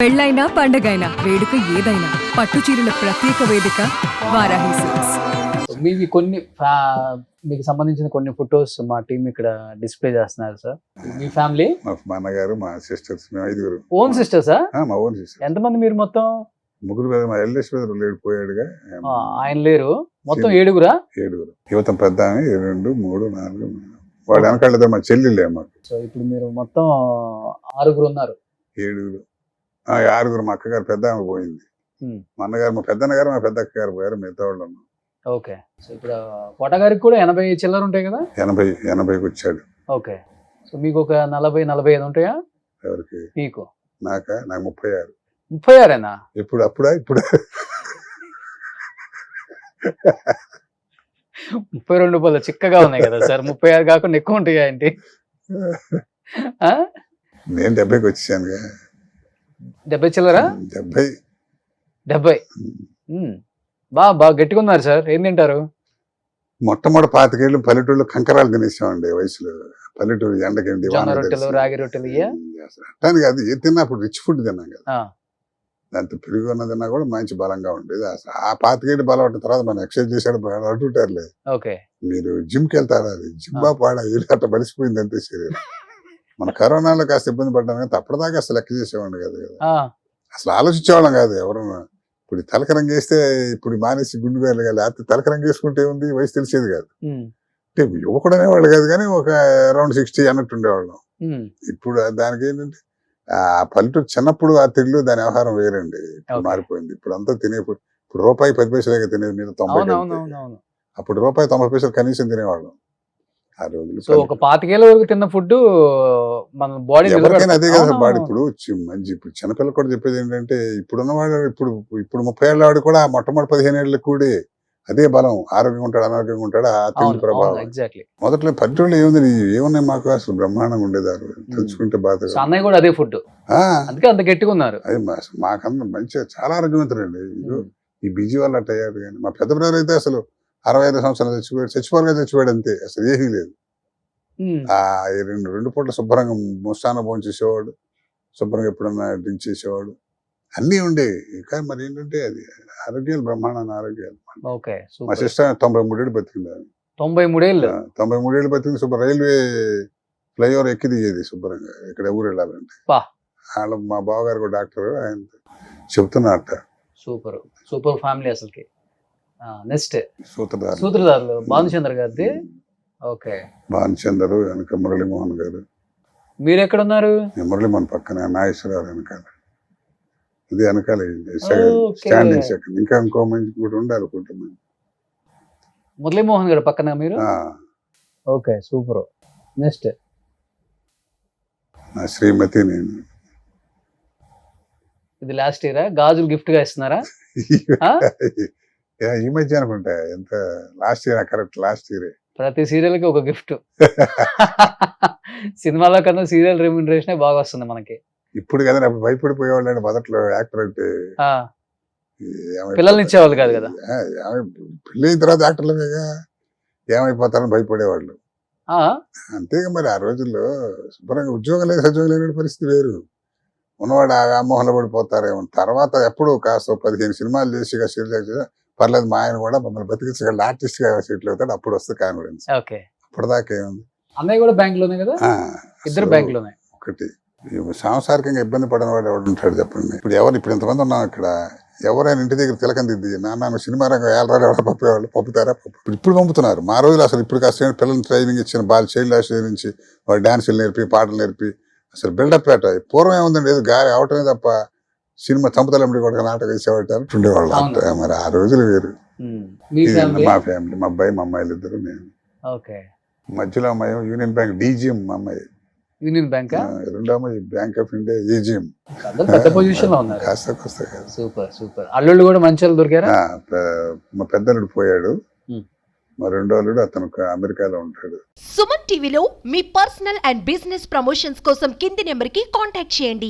పెళ్ళైనా పండగైనా వేడుక ఏదైనా పట్టు చీరల ప్రత్యేక వేదిక వారాహి సిల్క్స్. మీవి కొన్ని మీకు సంబంధించిన కొన్ని ఫొటోస్ మా టీం ఇక్కడ డిస్ప్లే చేస్తున్నారు సార్. మీ ఫ్యామిలీ? మా అన్నగారు, మా సిస్టర్స్, మేము 5 ఓన్ సిస్టర్సా? మా ఓన్ సిస్టర్. ఎంతమంది మీరు మొత్తం? 3 మా ఎల్డెస్ట్ బ్రదర్ లేడు, పోయాడుగా. ఆయన లేరు, మొత్తం 7గురా? 7 యువతం పెద్ద ఆమె 2, 3, 4. వాడు వెనకాళ్ళతో మా చెల్లెళ్ళే మాకు. సో ఇప్పుడు మీరు మొత్తం 6 ఉన్నారు. 7. 6 మా అక్కగారు పెద్ద ఆమె పోయింది. మా అన్నగారు, మా పెద్దన్నగారు, మా పెద్ద అక్కగారు పోయారు. మిగతా వాళ్ళు ఉన్నాం. ఓకే. సో ఇప్పుడు కోట గారికి కూడా 80 చిల్లర ఉంటాయి కదా? 80కి వచ్చాడు. ఓకే. సో మీకు ఒక 40-45 ఉంటాయా? ఎవరికి? మీకు? నాకు 36. 36ఏనా? అప్పుడా 32 రూపాయలు చిక్కగా ఉన్నాయి కదా సార్. 36 కాకుండా ఎక్కువ ఉంటాయా ఏంటి? నేను 70కి వచ్చేసాను. 70 చిల్లరా? 70. బాగా గట్టిగా ఉన్నారు సార్. ఏం తింటారు? మొట్టమొదటి 25 ఏళ్ళు పల్లెటూళ్ళు కంకరాలు తినేసామండి వయసులో. పల్లెటూరు ఎండకండి, జొన్న రొట్టెలు, రాగి రొట్టెలు అంటే అది ఏది తిన్నా అప్పుడు రిచ్ ఫుడ్ తిన్నాం కదా. దాంతో పెరుగు అన్న తిన్నా కూడా మంచి బలంగా ఉండేది. ఆ 25 ఏళ్ళు బలం ఉంటుంది. తర్వాత మనం ఎక్సర్సైజ్ చేసాడు అంటుంటారులే. ఓకే. మీరు జిమ్కి వెళ్తారా? అది జిమ్మా పాడా అట్లా బలిసిపోయింది అంతే శరీరం. మన కరోనాలో కాస్త ఇబ్బంది పడ్డాం కానీ అప్పటిదాకా అసలు లెక్క చేసేవాడిని కాదు కదా. అసలు ఆలోచించేవాళ్ళం కాదు ఎవరన్నా. ఇప్పుడు తలకరంగా వేస్తే ఇప్పుడు మానేసి గుండు వేయాలి కదా, లేకపోతే తలకరంగా వేసుకుంటే ఉంది వయసు తెలిసేది కాదు. అంటే యువకుడు అనేవాళ్ళు కాదు కానీ ఒక అరౌండ్ 60 అన్నట్టు ఉండేవాళ్ళం. ఇప్పుడు దానికి ఏంటంటే ఆ పల్లెటూరు చిన్నప్పుడు ఆ తిండ్లు దాని వ్యవహారం వేరండి. ఇప్పుడు మారిపోయింది. ఇప్పుడు అంతా తినేప్పుడు ఇప్పుడు రూపాయి 10 పైసలే తినేది, మీద 90. అప్పుడు రూపాయి 90 పైసలు కనీసం తినేవాళ్ళం ఆ రోజులు. సో ఒక 25 ఏళ్ళ వరకు తిన్న ఫుడ్ మన బాడీ ఎవరికైనా అదే కదా బాడీ. ఇప్పుడు ఇప్పుడు చిన్నపిల్లలు కూడా చెప్పేది ఏంటంటే ఇప్పుడున్నవాడు ఇప్పుడు 30 ఏళ్ళ వాడు కూడా మొట్టమొదటి 15 ఏళ్ళకి కూడా అదే బలం, ఆరోగ్యంగా ఉంటాడు, అనారోగ్యంగా ఉంటాడు. ఆ తిండి ప్రభావం. మొదట్లో పల్లెటూళ్ళు ఏమున్నాయి మాకు అసలు బ్రహ్మాండంగా ఉండేదారు. తెలుసుకుంటే బాధ. అన్నయ్య కూడా అదే ఫుడ్, అందుకే అంత గట్టిగా ఉన్నారు. అది మాకందరం మంచిగా చాలా ఆరోగ్యవంతులండి. ఈ బిజీ వాళ్ళు అట్ట అయ్యారు. కానీ మా పెద్ద బ్రదర్ అయితే అసలు 65 సంవత్సరాలు చచ్చిపోయాడు అంతే. అసలు ఏమీ లేదు. ఆ 2 పూట్ల శుభ్రంగా ముస్తాన భోజనం చేసేవాడు, శుభ్రంగా ఎప్పుడన్నా డ్రింక్ చేసేవాడు, అన్నీ ఉండేవి. కానీ మరి ఏంటంటే అది ఆరోగ్యాలు, బ్రహ్మాండ ఆరోగ్యాలు. మా సిస్టర్ 93 ఏళ్ళు బతికింది. 93 ఏళ్ళు? 93 ఏళ్ళు బతికింది. శుభ్ర రైల్వే ఫ్లైఓవర్ ఎక్కి దిగేది శుభ్రంగా ఇక్కడ ఊరు వెళ్ళాలంటే. వాళ్ళ మా బావగారు కూడా డాక్టర్, ఆయన చెప్తున్నట్ట. సూపర్ ఫ్యామిలీ అసలుకి. నెక్స్ట్ సూత్రధారులు భానుచంద్ర గారిది. ఓకే. భానుచంద్ర వెనక మురళీమోహన్ గారు. మీరు ఎక్కడ ఉన్నారు? మురళీమోహన్ పక్కన నాగేశ్వరరావు వెనకాల. ఇది వెనకాల స్టాండింగ్ సెకండ్. ఇంకా ఇంకో మంచి కూడా ఉండాలి కుటుంబం. మురళీమోహన్ గారు పక్కన మీరు? Okay, super. నెక్స్ట్ నా శ్రీమతి, నేను. ఇది లాస్ట్ ఇయరా? గాజులు గిఫ్ట్ గా ఇస్తున్నారా? ఈ మధ్య అనుకుంటా. ఎంత last year? Correct, last year. ప్రతి సీరియల్ కి ఒక గిఫ్ట్. సినిమాలో కన్నా సీరియల్ రెమ్యూనరేషన్ బాగా వస్తుంది మనకి. ఇప్పుడు కదా, అప్పుడు భయపడిపోయేవాళ్ళు అండి మొదట్లో. యాక్టర్ అంటే పిల్లల్ని ఇచ్చేవాళ్ళు కాదు కదా. పెళ్ళైన తర్వాత యాక్టర్లుగా ఏమైపోతారని భయపడేవాళ్ళు. అంతేగా మరి. ఆ రోజుల్లో శుభ్రంగా ఉద్యోగం లేదు, సద్యోగం లేని పరిస్థితి వేరు. ఉన్నవాడు ఆ వ్యామోహంలో పడిపోతారేమో. తర్వాత ఎప్పుడు కాస్త 15 సినిమాలు చేసి సీరియల్ పర్లేదు, మా ఆయన కూడా మమ్మల్ని బతికించగలడు, ఆర్టిస్ట్ గా సెటిల్ అవుతాడు, అప్పుడు వస్తుంది కాన్ఫిడెన్స్. అప్పటిదాకా ఏముంది. అన్నయ్య కూడా బ్యాంక్ లోనే కదా? ఇద్దరు బ్యాంక్ లోనే. ఒకటి సాంసారికంగా ఇబ్బంది పడిన వాడు ఎవడు ఉంటాడు చెప్పండి. ఇప్పుడు ఇంతమంది ఉన్నాం ఇక్కడ. ఎవరైనా ఇంటి దగ్గర తిలకం దిద్ది నాన్న సినిమా రంగం ఏళ్ళరాడు ఎవరు పంపేవాళ్ళు, పంపుతారా? ఇప్పుడు పంపుతున్నారు. మా రోజులు అసలు ఇప్పుడు కాస్త పిల్లల్ని ట్రైనింగ్ ఇచ్చిన చైల్డ్ హాస్టల్ నుంచి వాళ్ళు డాన్సులు నేర్పి, పాటలు నేర్పి అసలు బిల్డప్ పెట్టాలి. పూర్వం ఏముందండి, ఏదో గాలి అవటమే తప్ప సినిమా చంపుతలమ్మడి కూడా నాటకం వేసేవాళ్ళు ఉండేవాళ్ళు. మరి ఆ రోజులు వేరు. మా ఫ్యామిలీ, మా అబ్బాయి, మా అమ్మాయిలు ఇద్దరు, నేను. మధ్యలో అమ్మాయి యూనియన్ బ్యాంక్ డీజీఎం, మా అమ్మాయి యూనియన్ బ్యాంక్. రెండో అమ్మాయి బ్యాంక్ ఆఫ్ ఇండియా ఏజీఎం. పెద్ద పొజిషన్ లో ఉన్నారు. సూపర్. అల్లుళ్ళు కూడా మంచి వాళ్ళు దొరికారా? మా పెద్దలుడు పోయాడు, మా రెండో అల్లుడు అతను అమెరికాలో ఉంటాడు. సుమన్ టీవీలో మీ పర్సనల్ అండ్ బిజినెస్ ప్రమోషన్స్ కోసం కింది నెంబర్ కి కాంటాక్ట్ చేయండి.